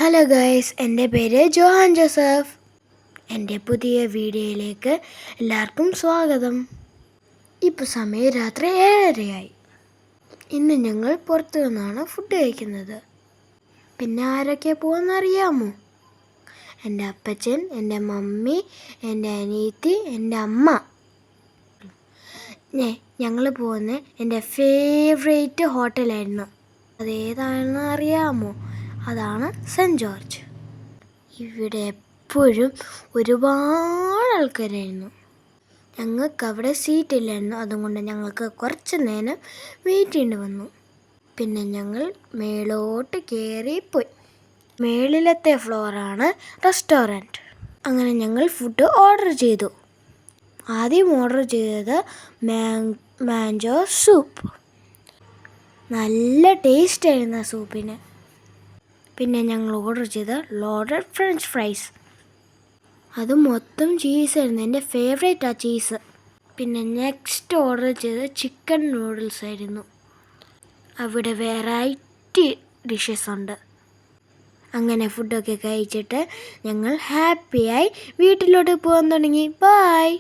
Hello guys, എൻ്റെ പേര് Johan Joseph. എൻ്റെ പുതിയ വീഡിയോയിലേക്ക് എല്ലാവർക്കും സ്വാഗതം. ഇപ്പോൾ സമയം രാത്രി 7:30ആയി. ഇന്ന് ഞങ്ങൾ പുറത്തു നിന്നാണ് ഫുഡ് കഴിക്കുന്നത്. പിന്നെ ആരൊക്കെ പോകുമെന്നറിയാമോ? എൻ്റെ അപ്പച്ചൻ, എൻ്റെ മമ്മി, എൻ്റെ അനിയത്തി, എൻ്റെ അമ്മ. ഞങ്ങൾ പോകുന്ന എൻ്റെ ഫേവറേറ്റ് ഹോട്ടലായിരുന്നു. അതേതാണെന്ന് അറിയാമോ? അതാണ് സെൻറ്റ് ജോർജ്. ഇവിടെ എപ്പോഴും ഒരുപാട് ആൾക്കാരായിരുന്നു. ഞങ്ങൾക്ക് അവിടെ സീറ്റില്ലായിരുന്നു. അതുകൊണ്ട് ഞങ്ങൾക്ക് കുറച്ച് നേരം വെയിറ്റ് ചെയ്യേണ്ടി വന്നു. പിന്നെ ഞങ്ങൾ മേലോട്ട് കയറിപ്പോയി. മേളിലത്തെ ഫ്ലോറാണ് റെസ്റ്റോറൻറ്റ്. അങ്ങനെ ഞങ്ങൾ ഫുഡ് ഓർഡർ ചെയ്തു. ആദ്യം ഓർഡർ ചെയ്തത് മാംഗോ സൂപ്പ്. നല്ല ടേസ്റ്റായിരുന്നു ആ സൂപ്പിന്. പിന്നെ ഞങ്ങൾ ഓർഡർ ചെയ്ത ലോഡഡ് ഫ്രഞ്ച് ഫ്രൈസ്. അത് മൊത്തം ചീസായിരുന്നു. എൻ്റെ ഫേവറേറ്റാണ് ചീസ്. പിന്നെ നെക്സ്റ്റ് ഓർഡർ ചെയ്ത ചിക്കൻ നൂഡിൽസ് ആയിരുന്നു. അവിടെ വെറൈറ്റി ഡിഷസ് ഉണ്ട്. അങ്ങനെ ഫുഡൊക്കെ കഴിച്ചിട്ട് ഞങ്ങൾ ഹാപ്പിയായി വീട്ടിലോട്ട് പോകാൻ തുടങ്ങി. ബൈ.